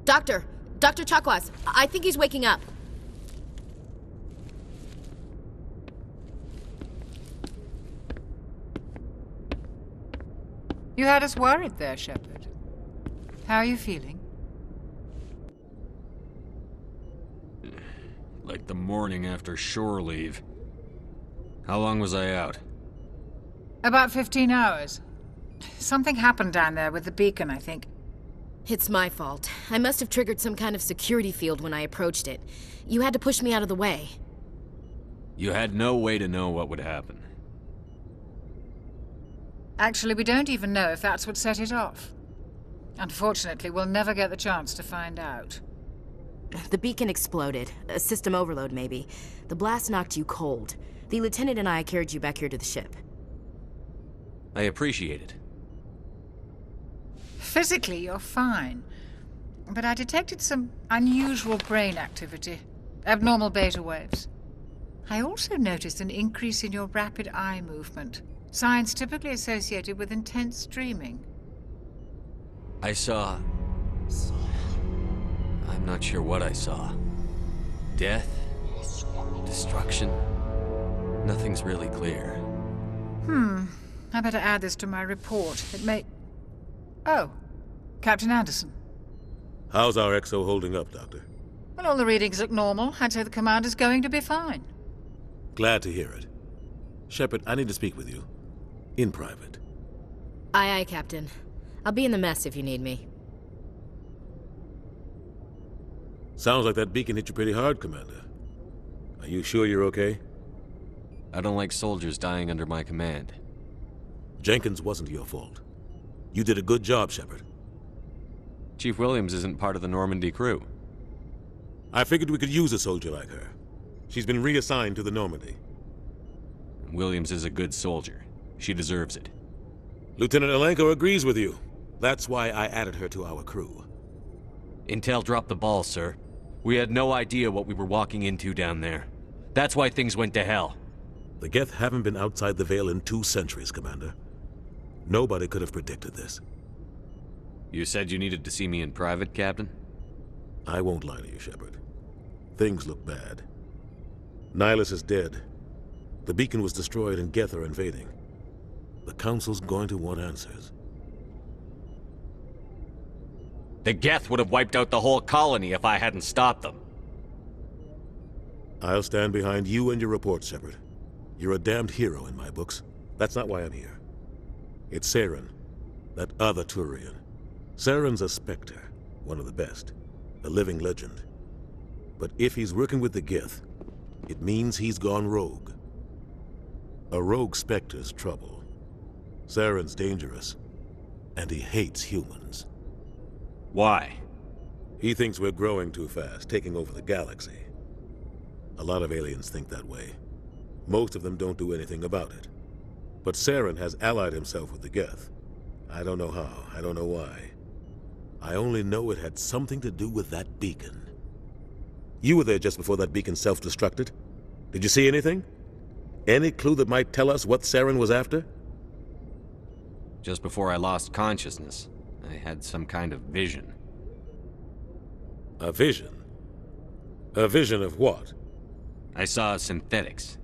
Doctor! Dr. Chakwas, I think he's waking up. You had us worried there, Shepard. How are you feeling? Like the morning after shore leave. How long was I out? About 15 hours. Something happened down there with the beacon, I think. It's my fault. I must have triggered some kind of security field when I approached it. You had to push me out of the way. You had no way to know what would happen. Actually, we don't even know if that's what set it off. Unfortunately, we'll never get the chance to find out. The beacon exploded. A system overload, maybe. The blast knocked you cold. The lieutenant and I carried you back here to the ship. I appreciate it. Physically, you're fine. But I detected some unusual brain activity. Abnormal beta waves. I also noticed an increase in your rapid eye movement. Signs typically associated with intense dreaming. I saw... I'm not sure what I saw. Death? Destruction? Nothing's really clear. I better add this to my report. It may... Oh, Captain Anderson. How's our XO holding up, Doctor? Well, all the readings look normal. I'd say the commander's going to be fine. Glad to hear it. Shepard, I need to speak with you. In private. Aye, aye, Captain. I'll be in the mess if you need me. Sounds like that beacon hit you pretty hard, Commander. Are you sure you're okay? I don't like soldiers dying under my command. Jenkins wasn't your fault. You did a good job, Shepard. Chief Williams isn't part of the Normandy crew. I figured we could use a soldier like her. She's been reassigned to the Normandy. Williams is a good soldier. She deserves it. Lieutenant Alenko agrees with you. That's why I added her to our crew. Intel dropped the ball, sir. We had no idea what we were walking into down there. That's why things went to hell. The Geth haven't been outside the Veil in 2 centuries, Commander. Nobody could have predicted this. You said you needed to see me in private, Captain? I won't lie to you, Shepard. Things look bad. Nihilus is dead. The beacon was destroyed and Geth are invading. The Council's going to want answers. The Geth would have wiped out the whole colony if I hadn't stopped them. I'll stand behind you and your report, Shepard. You're a damned hero in my books. That's not why I'm here. It's Saren, that other Turian. Saren's a Spectre, one of the best, a living legend. But if he's working with the Geth, it means he's gone rogue. A rogue Spectre's trouble. Saren's dangerous, and he hates humans. Why? He thinks we're growing too fast, taking over the galaxy. A lot of aliens think that way. Most of them don't do anything about it. But Saren has allied himself with the Geth. I don't know how, I don't know why. I only know it had something to do with that beacon. You were there just before that beacon self-destructed. Did you see anything? Any clue that might tell us what Saren was after? Just before I lost consciousness, I had some kind of vision. A vision? A vision of what? I saw synthetics.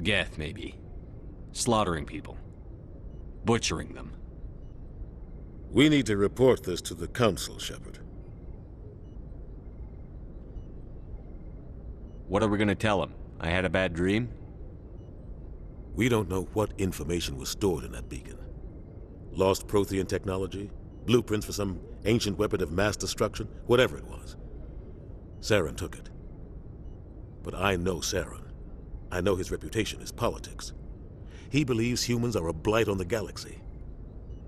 Geth, maybe. Slaughtering people. Butchering them. We need to report this to the Council, Shepard. What are we gonna tell them? I had a bad dream? We don't know what information was stored in that beacon. Lost Prothean technology? Blueprints for some ancient weapon of mass destruction? Whatever it was. Saren took it. But I know Saren. I know his reputation is politics. He believes humans are a blight on the galaxy.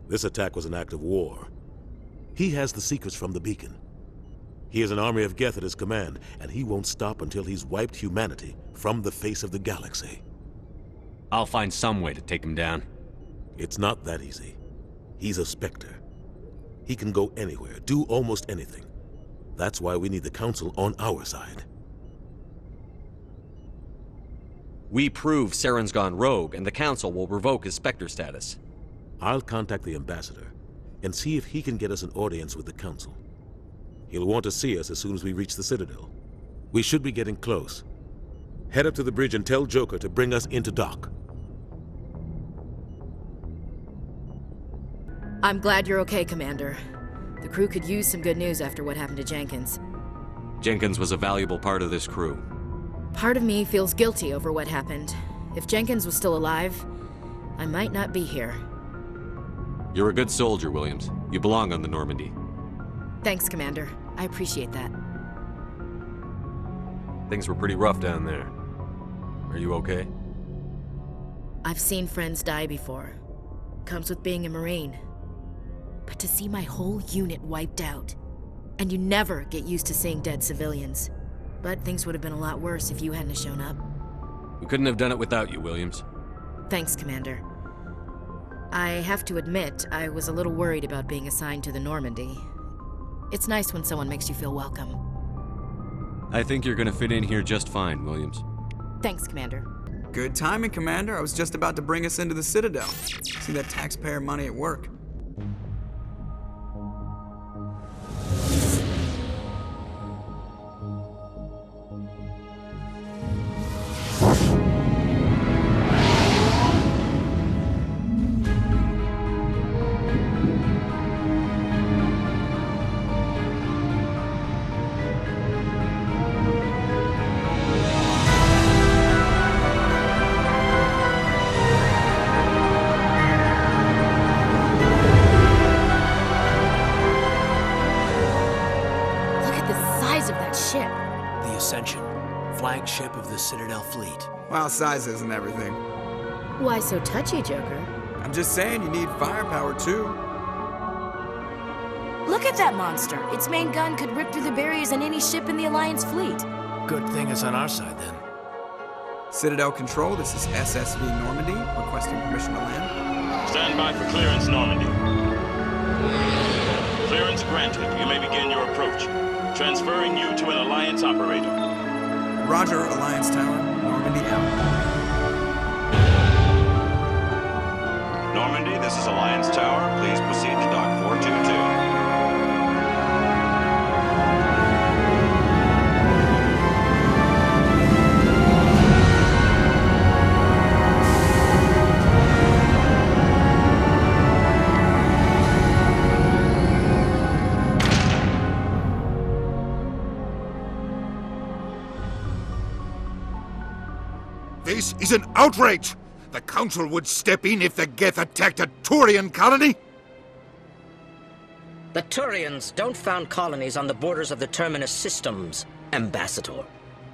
This attack was an act of war. He has the secrets from the beacon. He has an army of Geth at his command, and he won't stop until he's wiped humanity from the face of the galaxy. I'll find some way to take him down. It's not that easy. He's a Spectre. He can go anywhere, do almost anything. That's why we need the Council on our side. We prove Saren's gone rogue, and the Council will revoke his Spectre status. I'll contact the Ambassador and see if he can get us an audience with the Council. He'll want to see us as soon as we reach the Citadel. We should be getting close. Head up to the bridge and tell Joker to bring us into dock. I'm glad you're okay, Commander. The crew could use some good news after what happened to Jenkins. Jenkins was a valuable part of this crew. Part of me feels guilty over what happened. If Jenkins was still alive, I might not be here. You're a good soldier, Williams. You belong on the Normandy. Thanks, Commander. I appreciate that. Things were pretty rough down there. Are you okay? I've seen friends die before. Comes with being a Marine. But to see my whole unit wiped out, and you never get used to seeing dead civilians. But things would have been a lot worse if you hadn't shown up. We couldn't have done it without you, Williams. Thanks, Commander. I have to admit, I was a little worried about being assigned to the Normandy. It's nice when someone makes you feel welcome. I think you're gonna fit in here just fine, Williams. Thanks, Commander. Good timing, Commander. I was just about to bring us into the Citadel. See that taxpayer money at work. Flagship of the Citadel fleet. Well, size isn't everything. Why so touchy, Joker? I'm just saying you need firepower too. Look at that monster. Its main gun could rip through the barriers in any ship in the Alliance fleet. Good thing it's on our side then. Citadel Control, this is SSV Normandy, requesting permission to land. Stand by for clearance, Normandy. Clearance granted. You may begin your approach. Transferring you to an Alliance operator. Roger, Alliance Tower. Normandy out. Normandy, this is Alliance Tower. Please proceed to Dock 422. This is an outrage! The Council would step in if the Geth attacked a Turian colony? The Turians don't found colonies on the borders of the Terminus systems, Ambassador.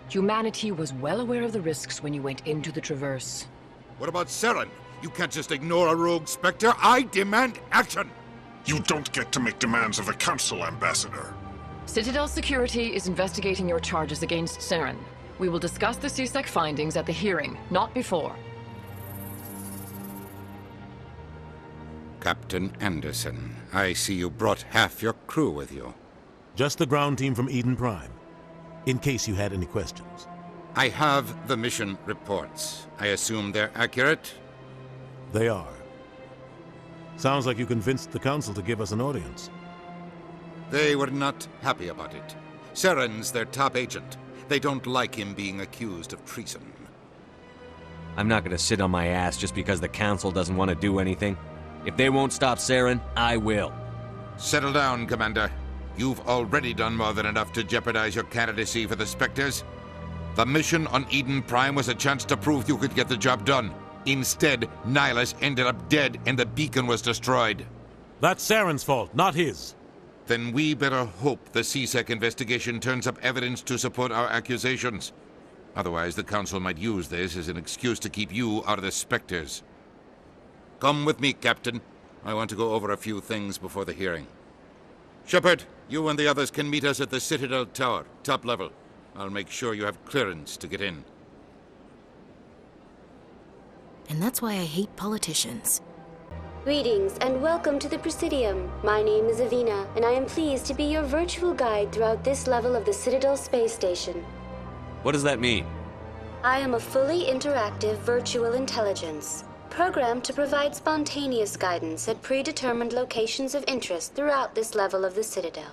Humanity was well aware of the risks when you went into the Traverse. What about Saren? You can't just ignore a rogue Spectre. I demand action! You don't get to make demands of the Council, Ambassador. Citadel Security is investigating your charges against Saren. We will discuss the CSEC findings at the hearing, not before. Captain Anderson, I see you brought half your crew with you. Just the ground team from Eden Prime, in case you had any questions. I have the mission reports. I assume they're accurate? They are. Sounds like you convinced the Council to give us an audience. They were not happy about it. Saren's their top agent. They don't like him being accused of treason. I'm not gonna sit on my ass just because the Council doesn't want to do anything. If they won't stop Saren, I will. Settle down, Commander. You've already done more than enough to jeopardize your candidacy for the Spectres. The mission on Eden Prime was a chance to prove you could get the job done. Instead, Nihilus ended up dead and the beacon was destroyed. That's Saren's fault, not his. Then we better hope the CSEC investigation turns up evidence to support our accusations. Otherwise, the Council might use this as an excuse to keep you out of the Spectres. Come with me, Captain. I want to go over a few things before the hearing. Shepard, you and the others can meet us at the Citadel Tower, top level. I'll make sure you have clearance to get in. And that's why I hate politicians. Greetings and welcome to the Presidium. My name is Avina, and I am pleased to be your virtual guide throughout this level of the Citadel space station. What does that mean? I am a fully interactive virtual intelligence, programmed to provide spontaneous guidance at predetermined locations of interest throughout this level of the Citadel.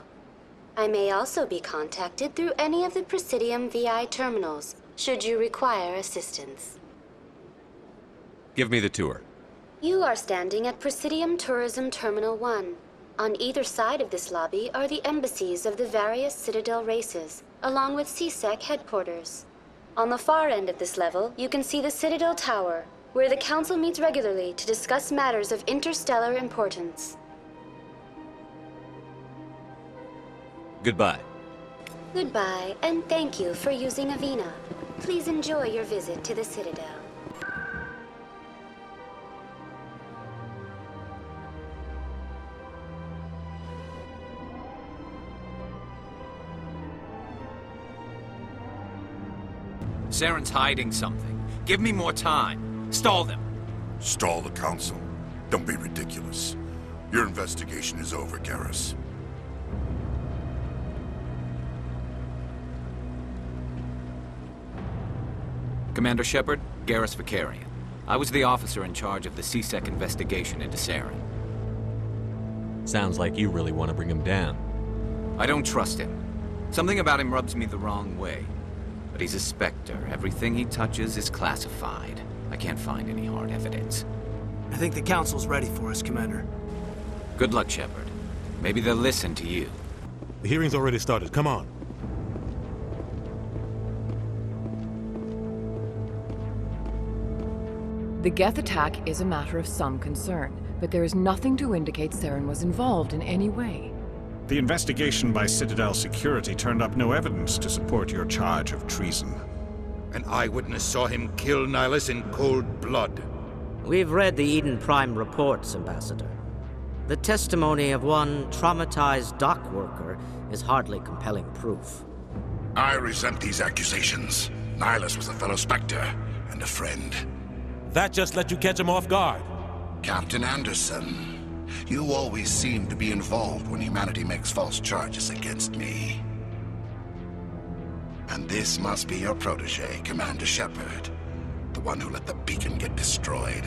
I may also be contacted through any of the Presidium VI terminals, should you require assistance. Give me the tour. You are standing at Presidium Tourism Terminal 1. On either side of this lobby are the embassies of the various Citadel races, along with CSEC headquarters. On the far end of this level, you can see the Citadel Tower, where the Council meets regularly to discuss matters of interstellar importance. Goodbye. Goodbye, and thank you for using Avina. Please enjoy your visit to the Citadel. Saren's hiding something. Give me more time. Stall them. Stall the Council? Don't be ridiculous. Your investigation is over, Garrus. Commander Shepard, Garrus Vicarian. I was the officer in charge of the CSEC investigation into Saren. Sounds like you really want to bring him down. I don't trust him. Something about him rubs me the wrong way. But he's a Spectre. Everything he touches is classified. I can't find any hard evidence. I think the Council's ready for us, Commander. Good luck, Shepard. Maybe they'll listen to you. The hearing's already started. Come on. The Geth attack is a matter of some concern, but there is nothing to indicate Saren was involved in any way. The investigation by Citadel Security turned up no evidence to support your charge of treason. An eyewitness saw him kill Nihilus in cold blood. We've read the Eden Prime reports, Ambassador. The testimony of one traumatized dock worker is hardly compelling proof. I resent these accusations. Nihilus was a fellow Spectre and a friend. That just let you catch him off guard. Captain Anderson, you always seem to be involved when humanity makes false charges against me. And this must be your protege, Commander Shepard. The one who let the beacon get destroyed.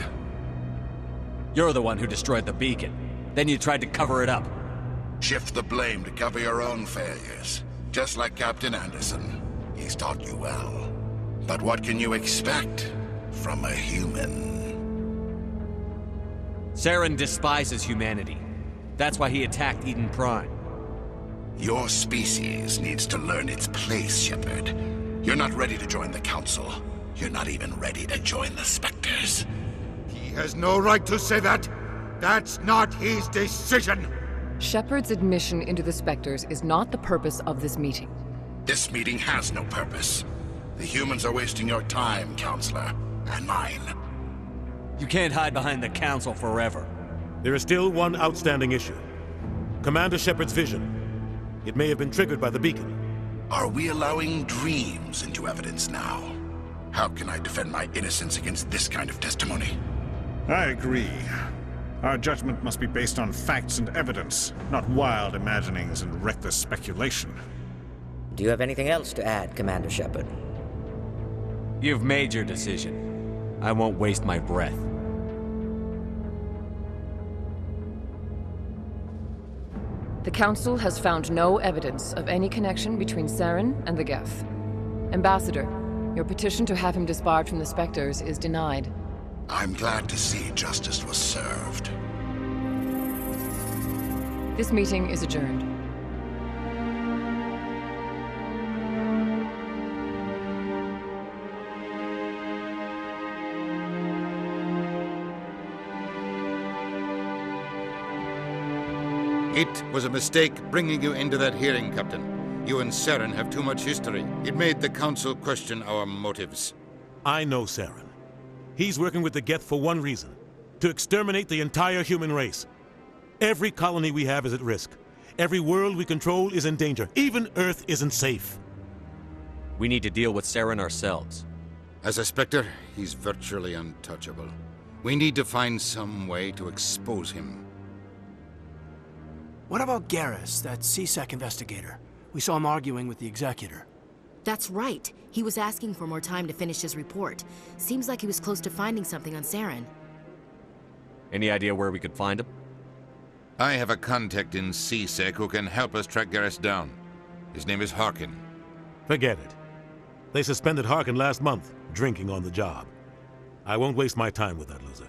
You're the one who destroyed the beacon. Then you tried to cover it up. Shift the blame to cover your own failures. Just like Captain Anderson. He's taught you well. But what can you expect from a human? Saren despises humanity. That's why he attacked Eden Prime. Your species needs to learn its place, Shepard. You're not ready to join the Council. You're not even ready to join the Spectres. He has no right to say that. That's not his decision. Shepard's admission into the Spectres is not the purpose of this meeting. This meeting has no purpose. The humans are wasting your time, Counselor, and mine. You can't hide behind the Council forever. There is still one outstanding issue. Commander Shepard's vision. It may have been triggered by the beacon. Are we allowing dreams into evidence now? How can I defend my innocence against this kind of testimony? I agree. Our judgment must be based on facts and evidence, not wild imaginings and reckless speculation. Do you have anything else to add, Commander Shepard? You've made your decision. I won't waste my breath. The Council has found no evidence of any connection between Saren and the Geth. Ambassador, your petition to have him disbarred from the Spectres is denied. I'm glad to see justice was served. This meeting is adjourned. It was a mistake bringing you into that hearing, Captain. You and Saren have too much history. It made the Council question our motives. I know Saren. He's working with the Geth for one reason. To exterminate the entire human race. Every colony we have is at risk. Every world we control is in danger. Even Earth isn't safe. We need to deal with Saren ourselves. As a Spectre, he's virtually untouchable. We need to find some way to expose him. What about Garrus, that CSEC investigator? We saw him arguing with the Executor. That's right. He was asking for more time to finish his report. Seems like he was close to finding something on Saren. Any idea where we could find him? I have a contact in CSEC who can help us track Garrus down. His name is Harkin. Forget it. They suspended Harkin last month, drinking on the job. I won't waste my time with that loser.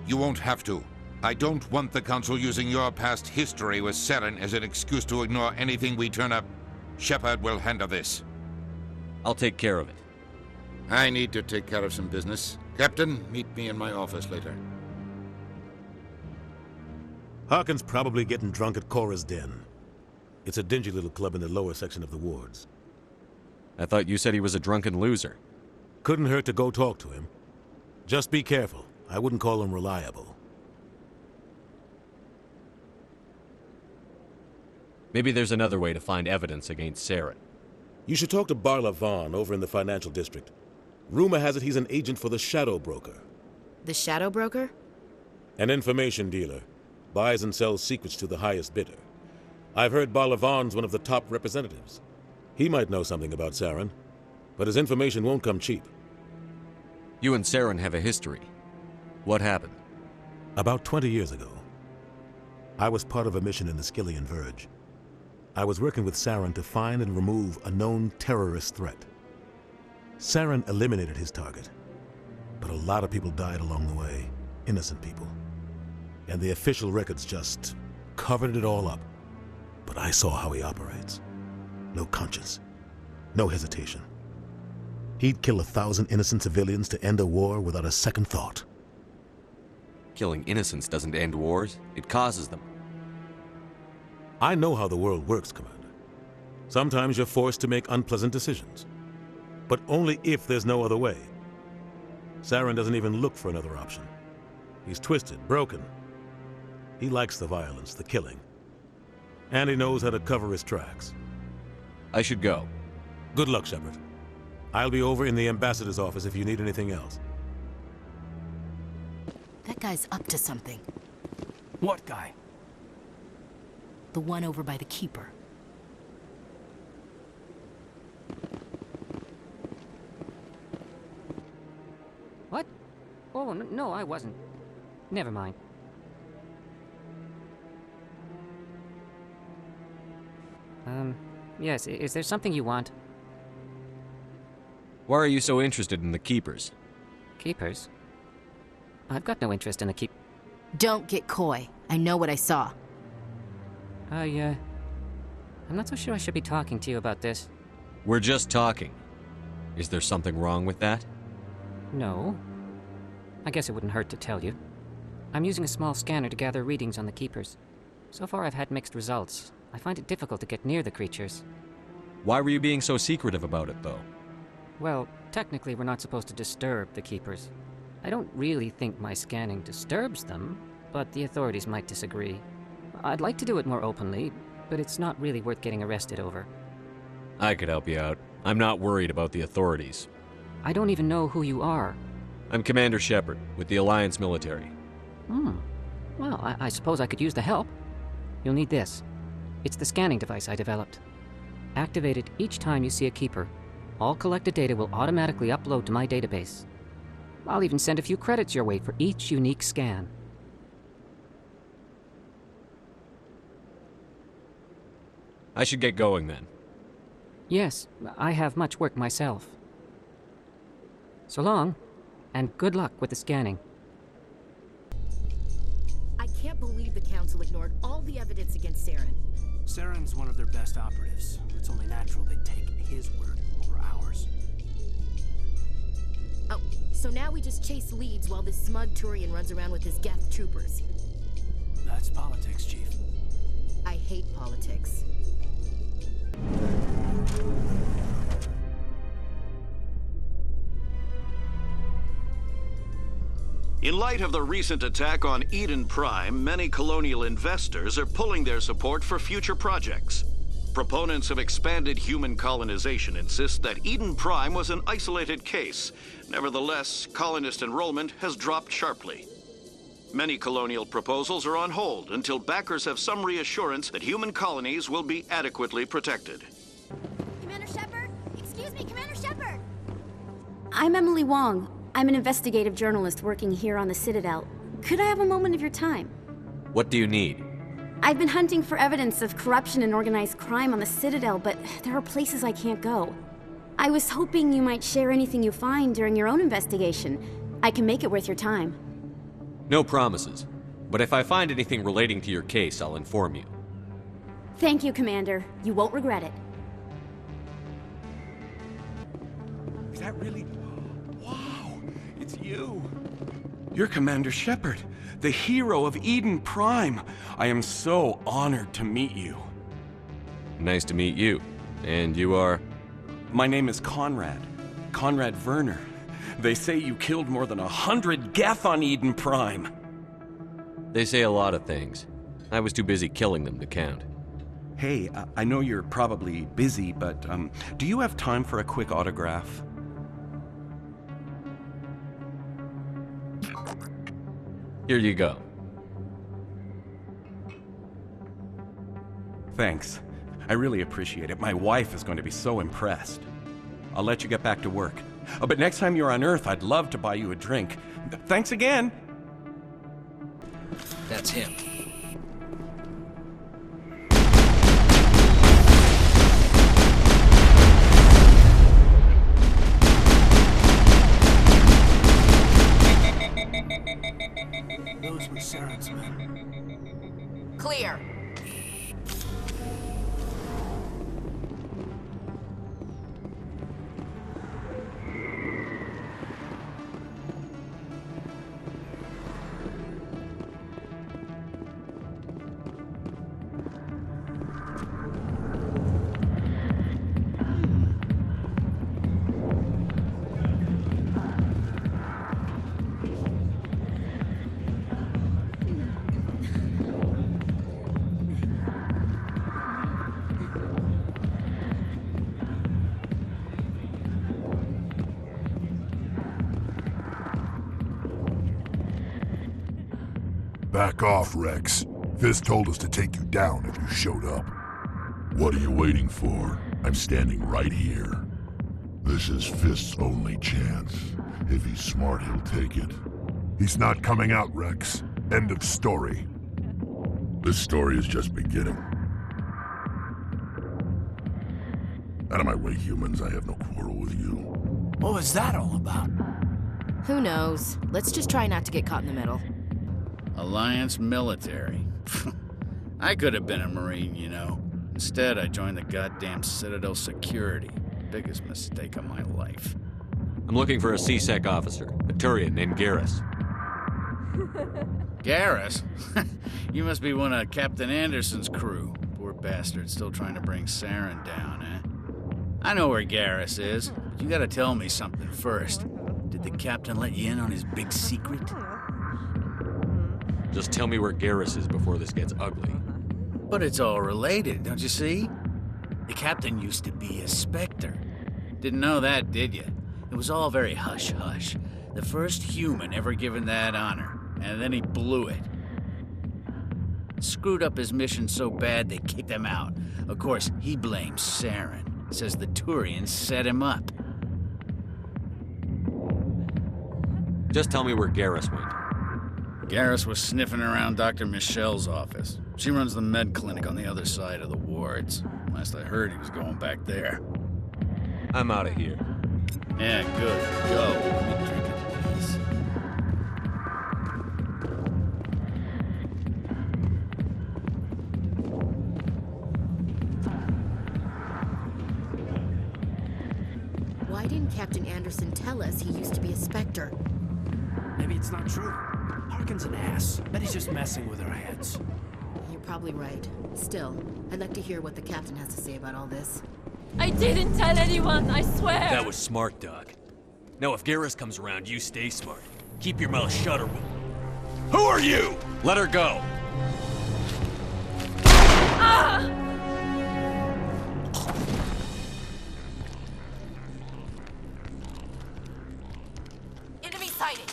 You won't have to. I don't want the Council using your past history with Saren as an excuse to ignore anything we turn up. Shepard will handle this. I'll take care of it. I need to take care of some business. Captain, meet me in my office later. Harkin's probably getting drunk at Cora's Den. It's a dingy little club in the lower section of the wards. I thought you said he was a drunken loser. Couldn't hurt to go talk to him. Just be careful. I wouldn't call him reliable. Maybe there's another way to find evidence against Saren. You should talk to Barla Vaughn over in the financial district. Rumor has it he's an agent for the Shadow Broker. The Shadow Broker? An information dealer. Buys and sells secrets to the highest bidder. I've heard Barla Vaughn's one of the top representatives. He might know something about Saren, but his information won't come cheap. You and Saren have a history. What happened? About 20 years ago, I was part of a mission in the Skillian Verge. I was working with Saren to find and remove a known terrorist threat. Saren eliminated his target, but a lot of people died along the way, innocent people. And the official records just covered it all up. But I saw how he operates. No conscience, no hesitation. He'd kill 1,000 innocent civilians to end a war without a second thought. Killing innocents doesn't end wars, it causes them. I know how the world works, Commander. Sometimes you're forced to make unpleasant decisions. But only if there's no other way. Saren doesn't even look for another option. He's twisted, broken. He likes the violence, the killing. And he knows how to cover his tracks. I should go. Good luck, Shepard. I'll be over in the ambassador's office if you need anything else. That guy's up to something. What guy? The one over by the Keeper. What? Oh, no, I wasn't. Never mind. Yes, is there something you want? Why are you so interested in the Keepers? Keepers? I've got no interest in the Keep... Don't get coy. I know what I saw. I'm not so sure I should be talking to you about this. We're just talking. Is there something wrong with that? No. I guess it wouldn't hurt to tell you. I'm using a small scanner to gather readings on the Keepers. So far I've had mixed results. I find it difficult to get near the creatures. Why were you being so secretive about it, though? Well, technically we're not supposed to disturb the Keepers. I don't really think my scanning disturbs them, but the authorities might disagree. I'd like to do it more openly, but it's not really worth getting arrested over. I could help you out. I'm not worried about the authorities. I don't even know who you are. I'm Commander Shepard, with the Alliance military. Well, I suppose I could use the help. You'll need this. It's the scanning device I developed. Activate it each time you see a Keeper. All collected data will automatically upload to my database. I'll even send a few credits your way for each unique scan. I should get going then. Yes, I have much work myself. So long, and good luck with the scanning. I can't believe the Council ignored all the evidence against Saren. Saren's one of their best operatives. It's only natural they'd take his word over ours. Oh, so now we just chase leads while this smug Turian runs around with his Geth troopers. That's politics, Chief. I hate politics. In light of the recent attack on Eden Prime, many colonial investors are pulling their support for future projects. Proponents of expanded human colonization insist that Eden Prime was an isolated case. Nevertheless, colonist enrollment has dropped sharply. Many colonial proposals are on hold until backers have some reassurance that human colonies will be adequately protected. Commander Shepard? Excuse me, Commander Shepard! I'm Emily Wong. I'm an investigative journalist working here on the Citadel. Could I have a moment of your time? What do you need? I've been hunting for evidence of corruption and organized crime on the Citadel, but there are places I can't go. I was hoping you might share anything you find during your own investigation. I can make it worth your time. No promises, but if I find anything relating to your case, I'll inform you. Thank you, Commander. You won't regret it. Is that really... Wow, it's you. You're Commander Shepard, the hero of Eden Prime. I am so honored to meet you. Nice to meet you. And you are? My name is Conrad. Conrad Werner. They say you killed more than 100 Geth on Eden Prime. They say a lot of things. I was too busy killing them to count. Hey, I know you're probably busy, but do you have time for a quick autograph? Here you go. Thanks. I really appreciate it. My wife is going to be so impressed. I'll let you get back to work. But next time you're on Earth, I'd love to buy you a drink. Thanks again! That's him. Those were Saren's men. Clear. Back off, Rex. Fist told us to take you down if you showed up. What are you waiting for? I'm standing right here. This is Fist's only chance. If he's smart, he'll take it. He's not coming out, Rex. End of story. This story is just beginning. Out of my way, humans. I have no quarrel with you. What was that all about? Who knows? Let's just try not to get caught in the middle. Alliance military. I could have been a Marine, you know. Instead, I joined the goddamn Citadel security. Biggest mistake of my life. I'm looking for a C-Sec officer, a Turian named Garrus. Garrus? You must be one of Captain Anderson's crew. Poor bastard, still trying to bring Saren down, eh? I know where Garrus is, but you gotta tell me something first. Did the captain let you in on his big secret? Just tell me where Garrus is before this gets ugly. But it's all related, don't you see? The captain used to be a Spectre. Didn't know that, did you? It was all very hush-hush. The first human ever given that honor, and then he blew it. Screwed up his mission so bad they kicked him out. Of course, he blames Saren. Says the Turians set him up. Just tell me where Garrus went. Garrus was sniffing around Dr. Michelle's office. She runs the med clinic on the other side of the wards. Last I heard, he was going back there. I'm out of here. Yeah, good. Go. Let me drink it, please. Why didn't Captain Anderson tell us he used to be a Spectre? Maybe it's not true. Harkin's an ass. Bet he's just messing with our heads. You're probably right. Still, I'd like to hear what the captain has to say about all this. I didn't tell anyone, I swear! That was smart, Doc. Now if Garrus comes around, you stay smart. Keep your mouth shut or we'll... Who are you? Let her go! Ah! Enemy sighted!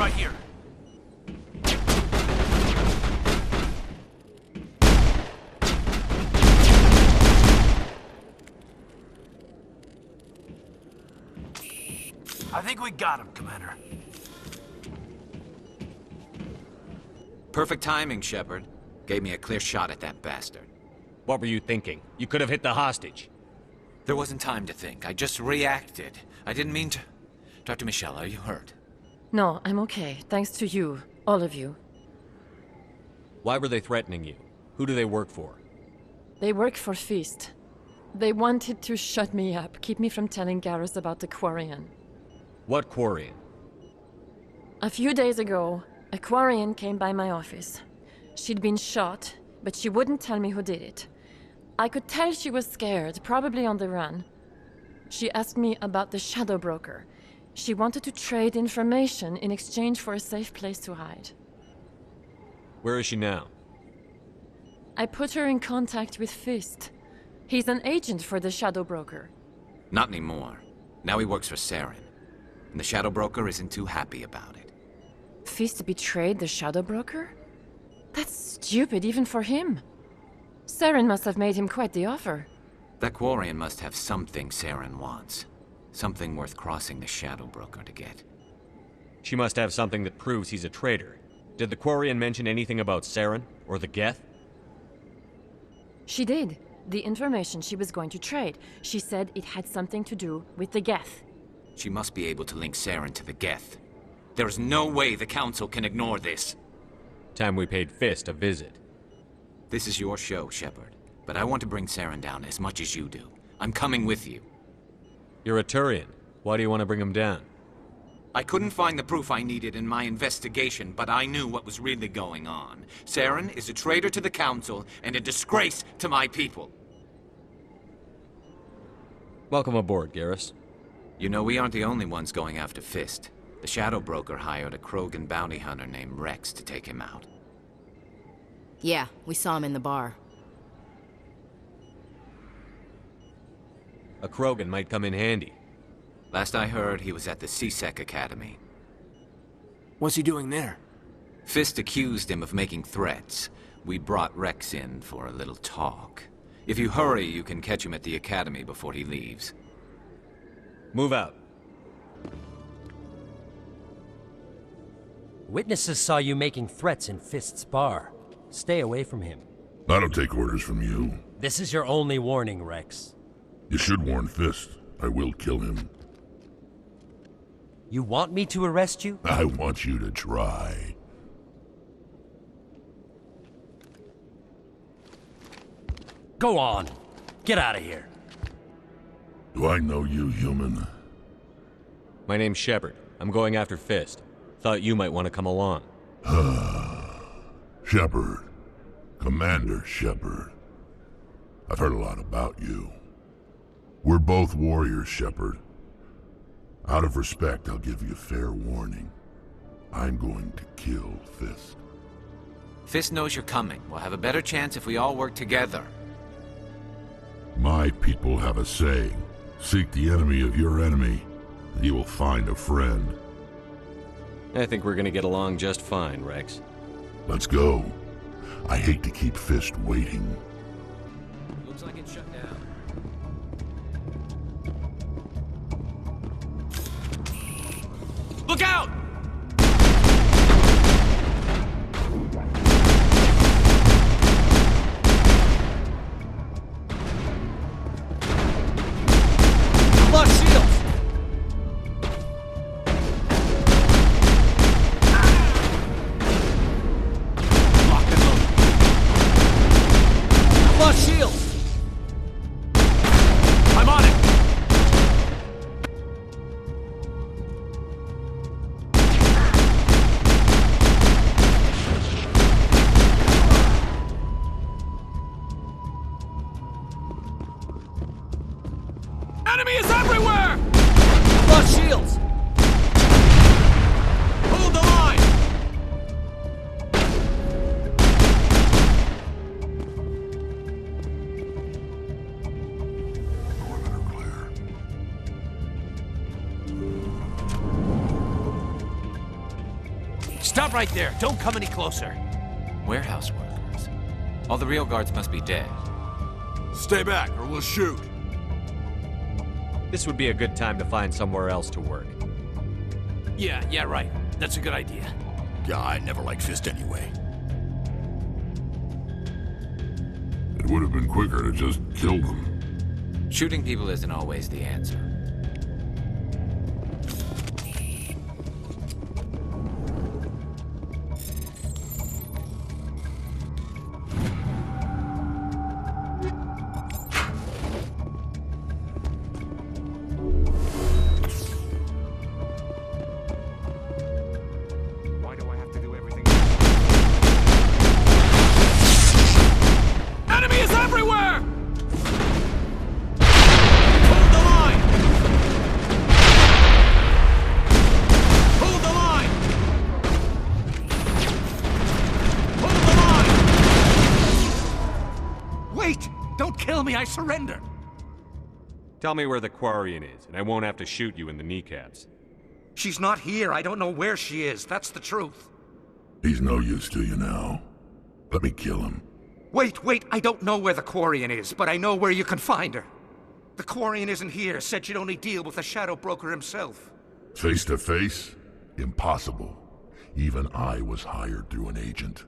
right here. I think we got him, Commander. Perfect timing, Shepard. Gave me a clear shot at that bastard. What were you thinking? You could have hit the hostage. There wasn't time to think. I just reacted. I didn't mean to... Dr. Michelle, are you hurt? No, I'm okay. Thanks to you. All of you. Why were they threatening you? Who do they work for? They work for Feast. They wanted to shut me up, keep me from telling Garrus about the Quarian. What Quarian? A few days ago, a Quarian came by my office. She'd been shot, but she wouldn't tell me who did it. I could tell she was scared, probably on the run. She asked me about the Shadow Broker. She wanted to trade information in exchange for a safe place to hide. Where is she now? I put her in contact with Fist. He's an agent for the Shadow Broker. Not anymore. Now he works for Saren. And the Shadow Broker isn't too happy about it. Fist betrayed the Shadow Broker? That's stupid even for him. Saren must have made him quite the offer. That Quarian must have something Saren wants. Something worth crossing the Shadow Broker to get. She must have something that proves he's a traitor. Did the Quarian mention anything about Saren or the Geth? She did. The information she was going to trade. She said it had something to do with the Geth. She must be able to link Saren to the Geth. There is no way the Council can ignore this. Time we paid Fist a visit. This is your show, Shepard. But I want to bring Saren down as much as you do. I'm coming with you. You're a Turian. Why do you want to bring him down? I couldn't find the proof I needed in my investigation, but I knew what was really going on. Saren is a traitor to the Council and a disgrace to my people. Welcome aboard, Garrus. You know, we aren't the only ones going after Fist. The Shadow Broker hired a Krogan bounty hunter named Rex to take him out. Yeah, we saw him in the bar. A Krogan might come in handy. Last I heard, he was at the CSEC Academy. What's he doing there? Fist accused him of making threats. We brought Rex in for a little talk. If you hurry, you can catch him at the Academy before he leaves. Move out. Witnesses saw you making threats in Fist's bar. Stay away from him. I don't take orders from you. This is your only warning, Rex. You should warn Fist. I will kill him. You want me to arrest you? I want you to try. Go on. Get out of here. Do I know you, human? My name's Shepard. I'm going after Fist. Thought you might want to come along. Shepard. Commander Shepard. I've heard a lot about you. We're both warriors, Shepard. Out of respect, I'll give you fair warning. I'm going to kill Fist. Fist knows you're coming. We'll have a better chance if we all work together. My people have a saying. Seek the enemy of your enemy, and you will find a friend. I think we're gonna get along just fine, Rex. Let's go. I hate to keep Fist waiting. Looks like it's shut down. Look out! Lock shields! Locked and loaded. Lock shields! I'm on it! Stop right there. Don't come any closer. Warehouse workers. All the real guards must be dead. Stay back, or we'll shoot. This would be a good time to find somewhere else to work. Yeah, right. That's a good idea. Yeah, I never liked Fist anyway. It would have been quicker to just kill them. Shooting people isn't always the answer. I surrender. Tell me where the Quarian is, and I won't have to shoot you in the kneecaps. She's not here. I don't know where she is. That's the truth. He's no use to you now. Let me kill him. Wait. I don't know where the Quarian is, but I know where you can find her. The Quarian isn't here. Said she'd only deal with the Shadow Broker himself. Face to face? Impossible. Even I was hired through an agent.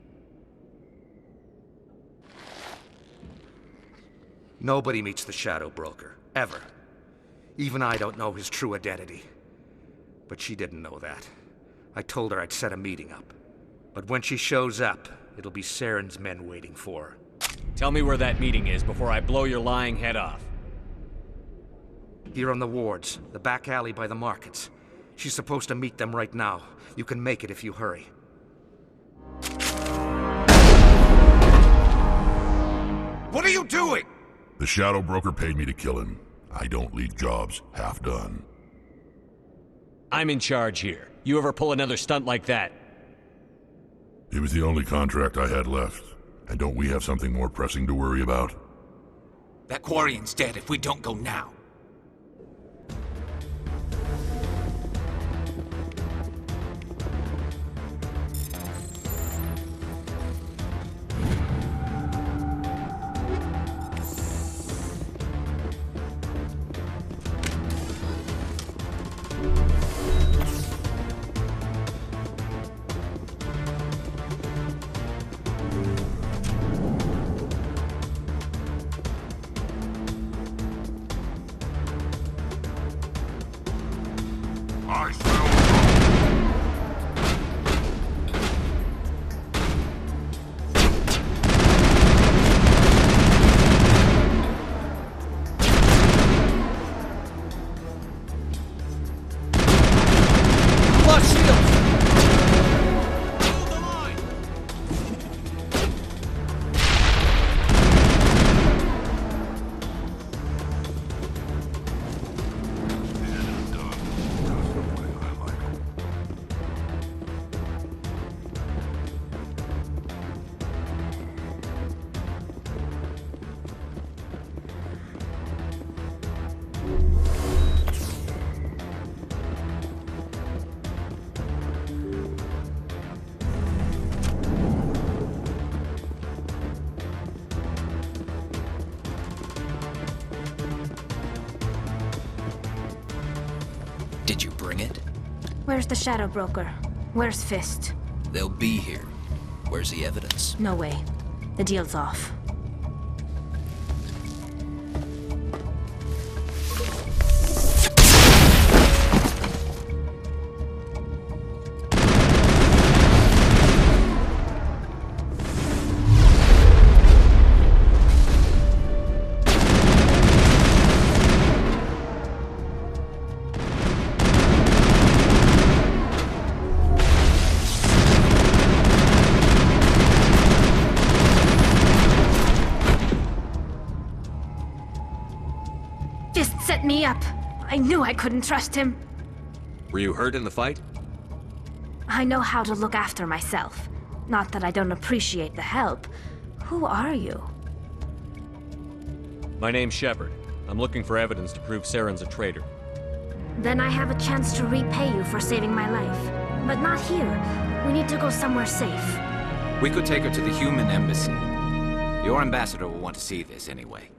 Nobody meets the Shadow Broker, ever. Even I don't know his true identity. But she didn't know that. I told her I'd set a meeting up. But when she shows up, it'll be Saren's men waiting for her. Tell me where that meeting is before I blow your lying head off. Here on the wards, the back alley by the markets. She's supposed to meet them right now. You can make it if you hurry. What are you doing? The Shadow Broker paid me to kill him. I don't leave jobs half done. I'm in charge here. You ever pull another stunt like that? It was the only contract I had left. And don't we have something more pressing to worry about? That Quarian's dead if we don't go now. Did you bring it? Where's the Shadow Broker? Where's Fist? They'll be here. Where's the evidence? No way. The deal's off. Set me up. I knew I couldn't trust him. Were you hurt in the fight? I know how to look after myself. Not that I don't appreciate the help. Who are you? My name's Shepard. I'm looking for evidence to prove Saren's a traitor. Then I have a chance to repay you for saving my life. but not here. We need to go somewhere safe. We could take her to the human embassy. Your ambassador will want to see this anyway.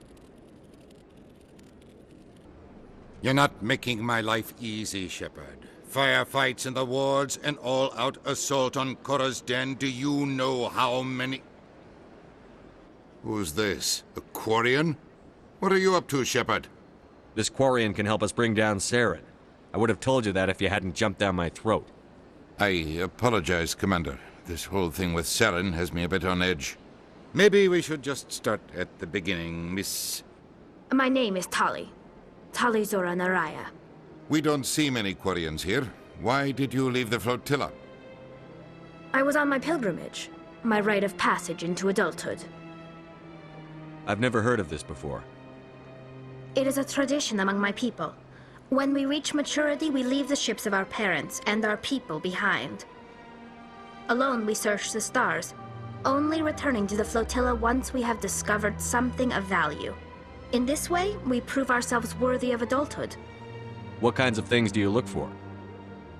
You're not making my life easy, Shepard. Firefights in the wards, an all-out assault on Korra's den. Do you know how many... Who's this? A Quarian? What are you up to, Shepard? This Quarian can help us bring down Saren. I would have told you that if you hadn't jumped down my throat. I apologize, Commander. This whole thing with Saren has me a bit on edge. Maybe we should just start at the beginning, Miss... My name is Tali. Tali Zora Naraya. We don't see many Quarians here. Why did you leave the flotilla? I was on my pilgrimage. My rite of passage into adulthood. I've never heard of this before. It is a tradition among my people. When we reach maturity, we leave the ships of our parents and our people behind. Alone, we search the stars, only returning to the flotilla once we have discovered something of value. In this way, we prove ourselves worthy of adulthood. What kinds of things do you look for?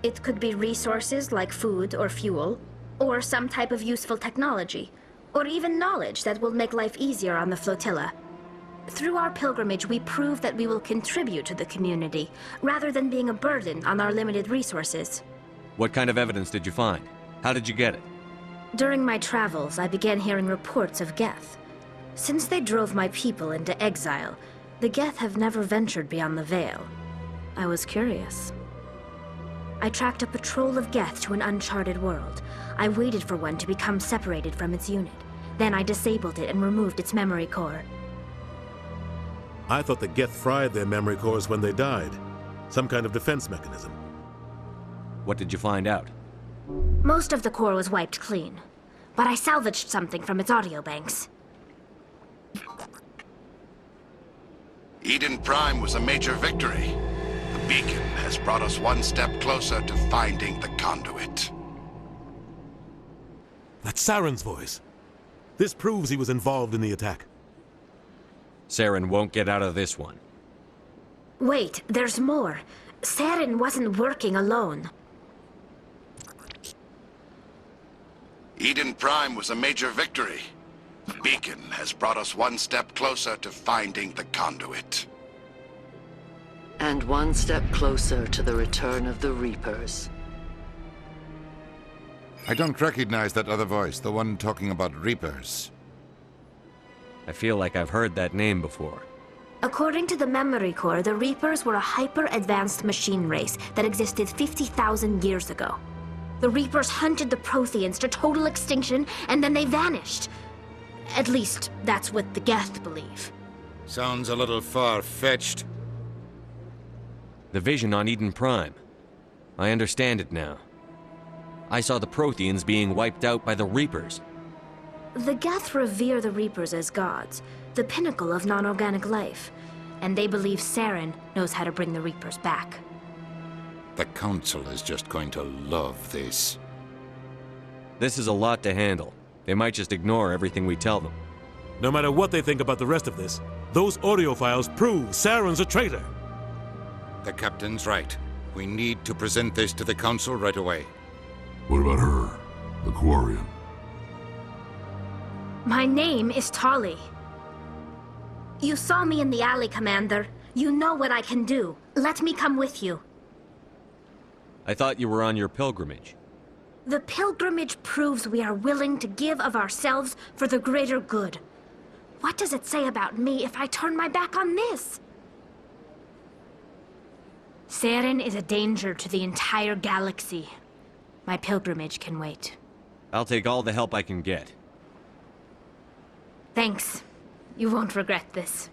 It could be resources like food or fuel, or some type of useful technology, or even knowledge that will make life easier on the flotilla. Through our pilgrimage, we prove that we will contribute to the community, rather than being a burden on our limited resources. What kind of evidence did you find? How did you get it? During my travels, I began hearing reports of Geth. Since they drove my people into exile, the Geth have never ventured beyond the Veil. I was curious. I tracked a patrol of Geth to an uncharted world. I waited for one to become separated from its unit. Then I disabled it and removed its memory core. I thought the Geth fried their memory cores when they died. Some kind of defense mechanism. What did you find out? Most of the core was wiped clean, but I salvaged something from its audio banks. Eden Prime was a major victory. The beacon has brought us one step closer to finding the conduit. That's Saren's voice. This proves he was involved in the attack. Saren won't get out of this one. Wait, there's more. Saren wasn't working alone. Eden Prime was a major victory. The beacon has brought us one step closer to finding the conduit. And one step closer to the return of the Reapers. I don't recognize that other voice, the one talking about Reapers. I feel like I've heard that name before. According to the memory core, the Reapers were a hyper-advanced machine race that existed 50,000 years ago. The Reapers hunted the Protheans to total extinction, and then they vanished. At least, that's what the Geth believe. Sounds a little far-fetched. The vision on Eden Prime. I understand it now. I saw the Protheans being wiped out by the Reapers. The Geth revere the Reapers as gods, the pinnacle of non-organic life, and they believe Saren knows how to bring the Reapers back. The Council is just going to love this. This is a lot to handle. They might just ignore everything we tell them. No matter what they think about the rest of this, those audio files prove Saren's a traitor. The Captain's right. We need to present this to the Council right away. What about her? The Quarian? My name is Tali. You saw me in the alley, Commander. You know what I can do. Let me come with you. I thought you were on your pilgrimage. The pilgrimage proves we are willing to give of ourselves for the greater good. What does it say about me if I turn my back on this? Saren is a danger to the entire galaxy. My pilgrimage can wait. I'll take all the help I can get. Thanks. You won't regret this.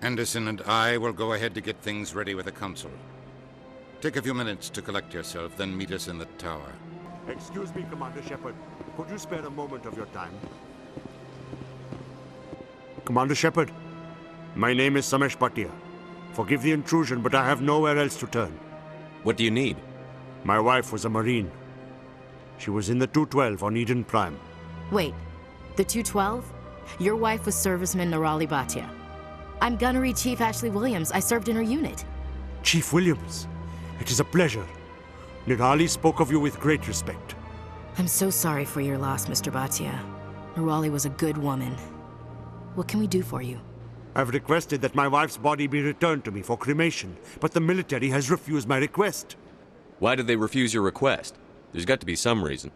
Anderson and I will go ahead to get things ready with the Council. Take a few minutes to collect yourself, then meet us in the tower. Excuse me, Commander Shepard. Could you spare a moment of your time? Commander Shepard, my name is Samesh Bhatia. Forgive the intrusion, but I have nowhere else to turn. What do you need? My wife was a Marine. She was in the 212 on Eden Prime. Wait, the 212? Your wife was serviceman Nirali Bhatia. I'm Gunnery Chief Ashley Williams. I served in her unit. Chief Williams, it is a pleasure. Nirali spoke of you with great respect. I'm so sorry for your loss, Mr. Bhatia. Nirali was a good woman. What can we do for you? I've requested that my wife's body be returned to me for cremation, but the military has refused my request. Why did they refuse your request? There's got to be some reason.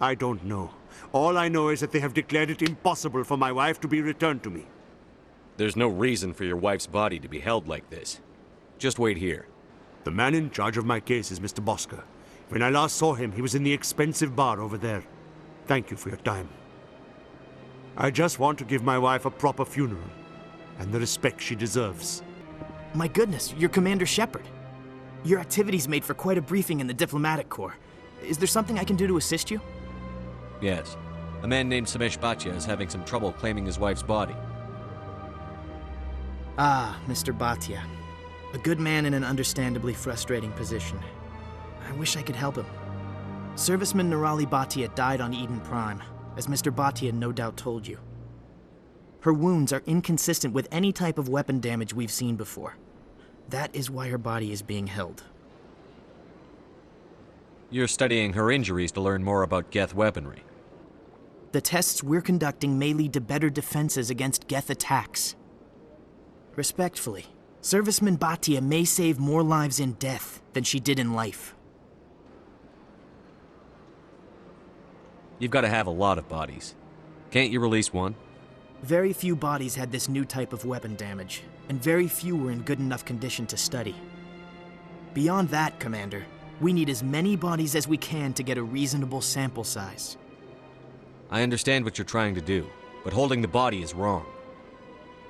I don't know. All I know is that they have declared it impossible for my wife to be returned to me. There's no reason for your wife's body to be held like this. Just wait here. The man in charge of my case is Mr. Bosker. When I last saw him, he was in the expensive bar over there. Thank you for your time. I just want to give my wife a proper funeral, and the respect she deserves. My goodness, you're Commander Shepard. Your activities made for quite a briefing in the Diplomatic Corps. Is there something I can do to assist you? Yes. A man named Samesh Bhatia is having some trouble claiming his wife's body. Ah, Mr. Bhatia. A good man in an understandably frustrating position. I wish I could help him. Serviceman Nirali Bhatia died on Eden Prime, as Mr. Bhatia no doubt told you. Her wounds are inconsistent with any type of weapon damage we've seen before. That is why her body is being held. You're studying her injuries to learn more about Geth weaponry. The tests we're conducting may lead to better defenses against Geth attacks. Respectfully, Serviceman Bhatia may save more lives in death than she did in life. You've got to have a lot of bodies. Can't you release one? Very few bodies had this new type of weapon damage, and very few were in good enough condition to study. Beyond that, Commander, we need as many bodies as we can to get a reasonable sample size. I understand what you're trying to do, but holding the body is wrong.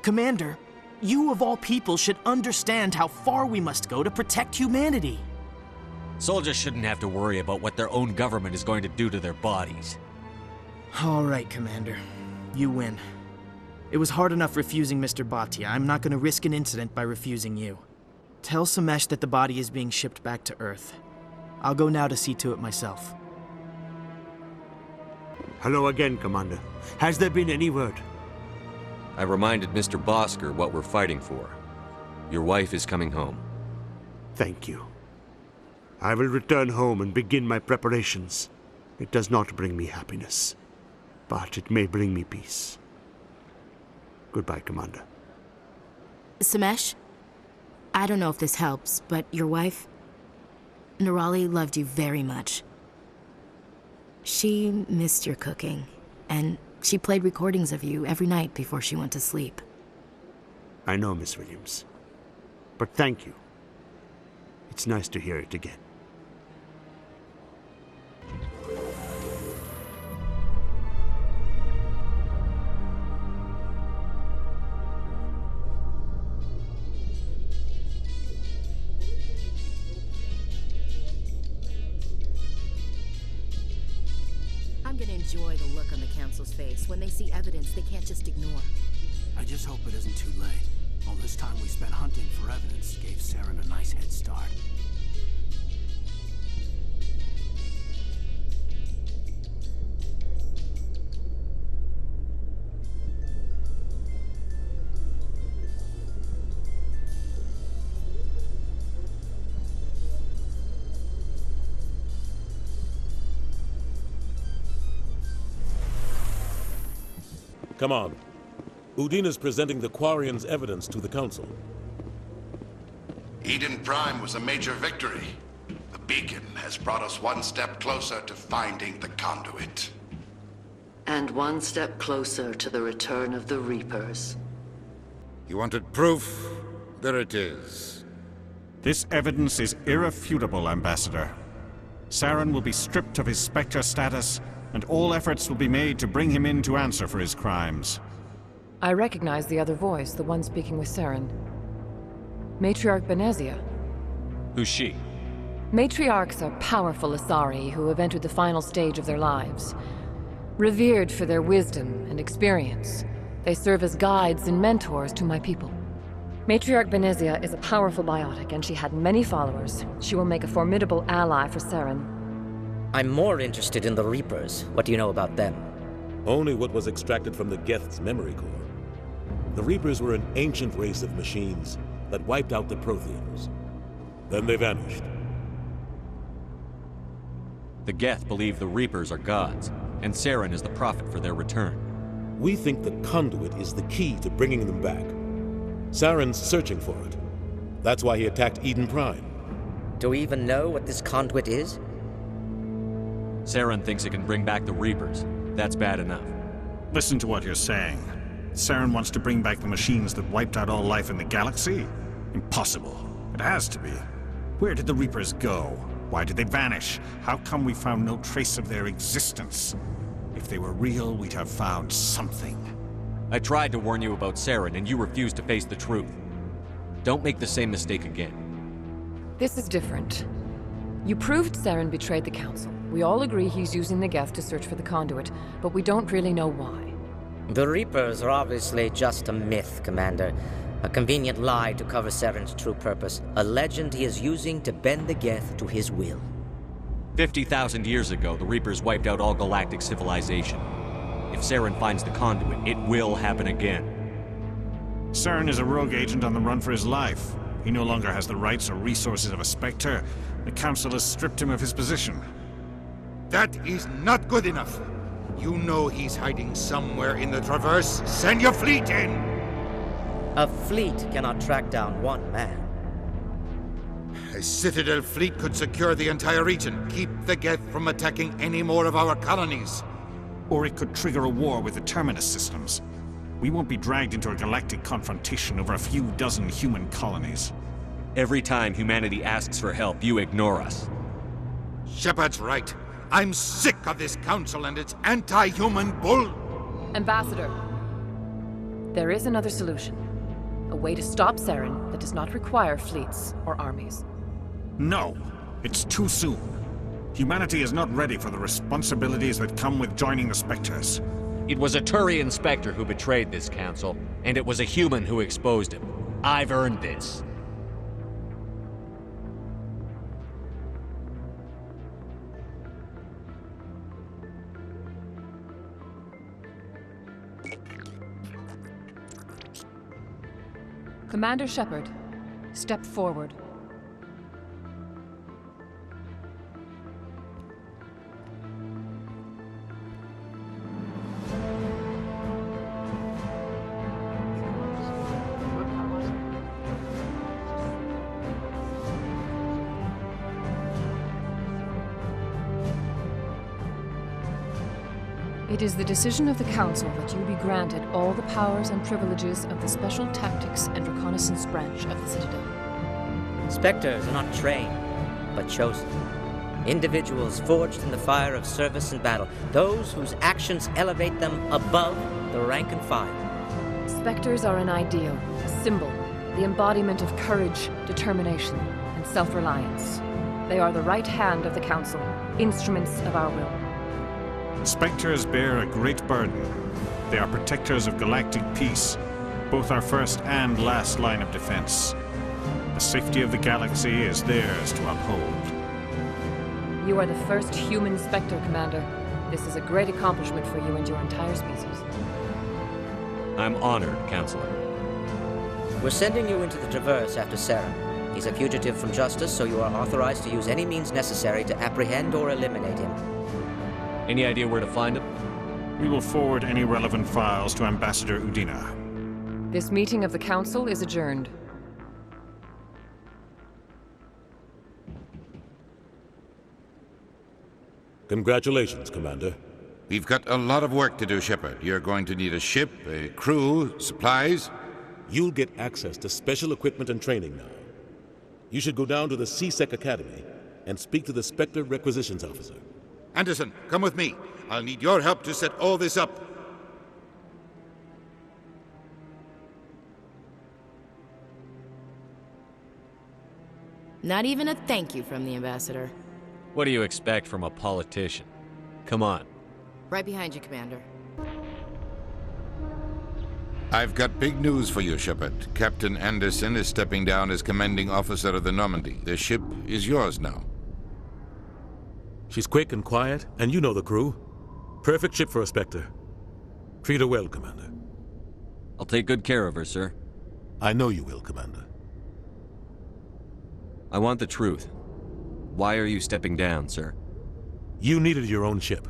Commander, you of all people should understand how far we must go to protect humanity. Soldiers shouldn't have to worry about what their own government is going to do to their bodies. All right, Commander. You win. It was hard enough refusing Mr. Bhatia. I'm not going to risk an incident by refusing you. Tell Samesh that the body is being shipped back to Earth. I'll go now to see to it myself. Hello again, Commander. Has there been any word? I reminded Mr. Bosker what we're fighting for. Your wife is coming home. Thank you. I will return home and begin my preparations. It does not bring me happiness, but it may bring me peace. Goodbye, Commander. Samesh? I don't know if this helps, but your wife, Nirali, loved you very much. She missed your cooking, and she played recordings of you every night before she went to sleep. I know, Miss Williams. But thank you. It's nice to hear it again. I'm gonna enjoy the look on the Council's face when they see evidence they can't just ignore. I just hope it isn't too late. All this time we spent hunting for evidence gave Saren a nice head start. Come on. Udina's presenting the Quarians' evidence to the Council. Eden Prime was a major victory. The beacon has brought us one step closer to finding the conduit. And one step closer to the return of the Reapers. You wanted proof? There it is. This evidence is irrefutable, Ambassador. Saren will be stripped of his Spectre status, and all efforts will be made to bring him in to answer for his crimes. I recognize the other voice, the one speaking with Saren. Matriarch Benezia. Who's she? Matriarchs are powerful Asari who have entered the final stage of their lives. Revered for their wisdom and experience, they serve as guides and mentors to my people. Matriarch Benezia is a powerful biotic, and she had many followers. She will make a formidable ally for Saren. I'm more interested in the Reapers. What do you know about them? Only what was extracted from the Geth's memory core. The Reapers were an ancient race of machines that wiped out the Protheans. Then they vanished. The Geth believe the Reapers are gods, and Saren is the prophet for their return. We think the conduit is the key to bringing them back. Saren's searching for it. That's why he attacked Eden Prime. Do we even know what this conduit is? Saren thinks it can bring back the Reapers. That's bad enough. Listen to what you're saying. Saren wants to bring back the machines that wiped out all life in the galaxy? Impossible. It has to be. Where did the Reapers go? Why did they vanish? How come we found no trace of their existence? If they were real, we'd have found something. I tried to warn you about Saren, and you refused to face the truth. Don't make the same mistake again. This is different. You proved Saren betrayed the Council. We all agree he's using the Geth to search for the conduit, but we don't really know why. The Reapers are obviously just a myth, Commander. A convenient lie to cover Saren's true purpose. A legend he is using to bend the Geth to his will. 50,000 years ago, the Reapers wiped out all galactic civilization. If Saren finds the conduit, it will happen again. Saren is a rogue agent on the run for his life. He no longer has the rights or resources of a Spectre. The Council has stripped him of his position. That is not good enough. You know he's hiding somewhere in the Traverse. Send your fleet in! A fleet cannot track down one man. A Citadel fleet could secure the entire region, keep the Geth from attacking any more of our colonies. Or it could trigger a war with the Terminus systems. We won't be dragged into a galactic confrontation over a few dozen human colonies. Every time humanity asks for help, you ignore us. Shepard's right. I'm sick of this council and its anti-human bull. Ambassador, there is another solution. A way to stop Saren that does not require fleets or armies. No, it's too soon. Humanity is not ready for the responsibilities that come with joining the Spectres. It was a Turian Spectre who betrayed this council, and it was a human who exposed him. I've earned this. Commander Shepard, step forward. It is the decision of the Council that you be granted all the powers and privileges of the Special Tactics and Reconnaissance branch of the Citadel. Spectres are not trained, but chosen. Individuals forged in the fire of service and battle. Those whose actions elevate them above the rank and file. Spectres are an ideal, a symbol, the embodiment of courage, determination, and self-reliance. They are the right hand of the Council, instruments of our will. Spectres bear a great burden. They are protectors of galactic peace, both our first and last line of defense. The safety of the galaxy is theirs to uphold. You are the first human Spectre, Commander. This is a great accomplishment for you and your entire species. I'm honored, Counselor. We're sending you into the Traverse after Saren. He's a fugitive from justice, so you are authorized to use any means necessary to apprehend or eliminate him. Any idea where to find him? We will forward any relevant files to Ambassador Udina. This meeting of the Council is adjourned. Congratulations, Commander. We've got a lot of work to do, Shepard. You're going to need a ship, a crew, supplies. You'll get access to special equipment and training now. You should go down to the C-Sec Academy and speak to the Spectre Requisitions Officer. Anderson, come with me. I'll need your help to set all this up. Not even a thank you from the Ambassador. What do you expect from a politician? Come on. Right behind you, Commander. I've got big news for you, Shepard. Captain Anderson is stepping down as commanding officer of the Normandy. The ship is yours now. She's quick and quiet, and you know the crew. Perfect ship for a Spectre. Treat her well, Commander. I'll take good care of her, sir. I know you will, Commander. I want the truth. Why are you stepping down, sir? You needed your own ship.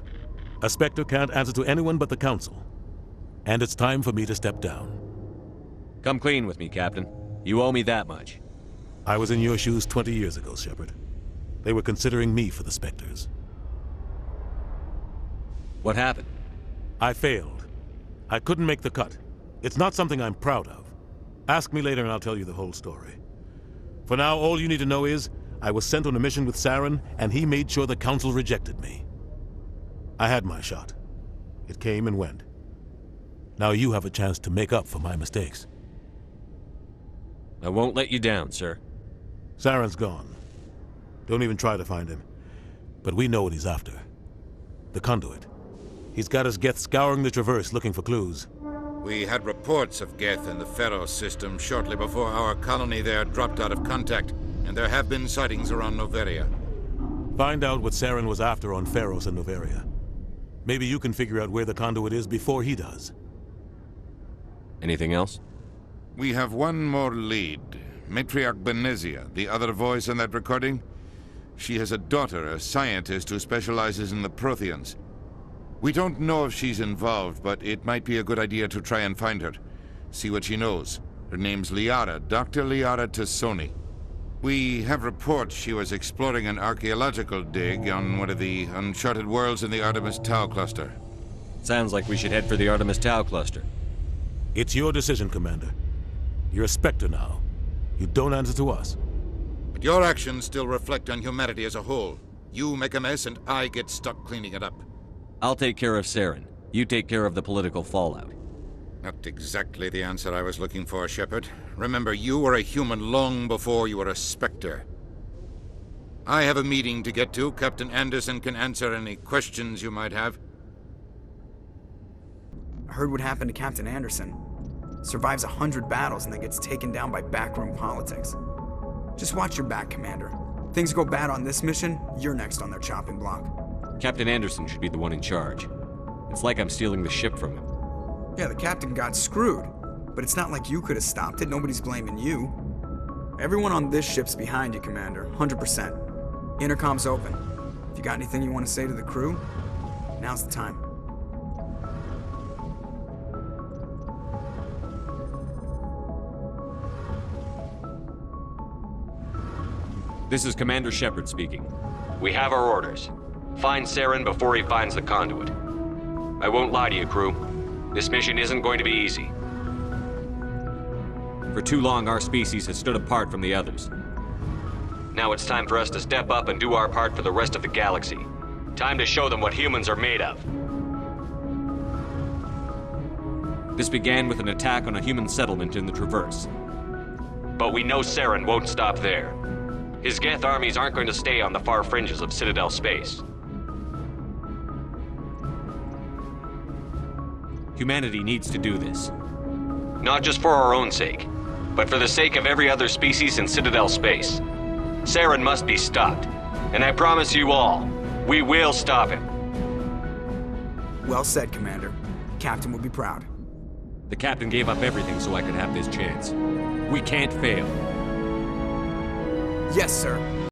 A Spectre can't answer to anyone but the Council. And it's time for me to step down. Come clean with me, Captain. You owe me that much. I was in your shoes 20 years ago, Shepard. They were considering me for the Spectres. What happened? I failed. I couldn't make the cut. It's not something I'm proud of. Ask me later and I'll tell you the whole story. For now, all you need to know is, I was sent on a mission with Saren, and he made sure the Council rejected me. I had my shot. It came and went. Now you have a chance to make up for my mistakes. I won't let you down, sir. Saren's gone. Don't even try to find him. But we know what he's after. The conduit. He's got his Geth scouring the Traverse looking for clues. We had reports of Geth in the Pharaoh system shortly before our colony there dropped out of contact, and there have been sightings around Noveria. Find out what Saren was after on Pharos and Noveria. Maybe you can figure out where the conduit is before he does. Anything else? We have one more lead. Matriarch Benezia, the other voice in that recording. She has a daughter, a scientist who specializes in the Protheans. We don't know if she's involved, but it might be a good idea to try and find her. See what she knows. Her name's Liara, Dr. Liara Tassoni. We have reports she was exploring an archaeological dig on one of the uncharted worlds in the Artemis Tau cluster. Sounds like we should head for the Artemis Tau cluster. It's your decision, Commander. You're a Spectre now. You don't answer to us. But your actions still reflect on humanity as a whole. You make a mess and I get stuck cleaning it up. I'll take care of Saren. You take care of the political fallout. Not exactly the answer I was looking for, Shepard. Remember, you were a human long before you were a Spectre. I have a meeting to get to. Captain Anderson can answer any questions you might have. I heard what happened to Captain Anderson. Survives 100 battles and then gets taken down by backroom politics. Just watch your back, Commander. Things go bad on this mission, you're next on their chopping block. Captain Anderson should be the one in charge. It's like I'm stealing the ship from him. Yeah, the captain got screwed. But it's not like you could have stopped it. Nobody's blaming you. Everyone on this ship's behind you, Commander. 100%. Intercom's open. If you got anything you want to say to the crew, now's the time. This is Commander Shepard speaking. We have our orders. Find Saren before he finds the conduit. I won't lie to you, crew. This mission isn't going to be easy. For too long, our species has stood apart from the others. Now it's time for us to step up and do our part for the rest of the galaxy. Time to show them what humans are made of. This began with an attack on a human settlement in the Traverse. But we know Saren won't stop there. His Geth armies aren't going to stay on the far fringes of Citadel space. Humanity needs to do this. Not just for our own sake, but for the sake of every other species in Citadel space. Saren must be stopped, and I promise you all, we will stop him. Well said, Commander. Captain will be proud. The captain gave up everything so I could have this chance. We can't fail. Yes, sir.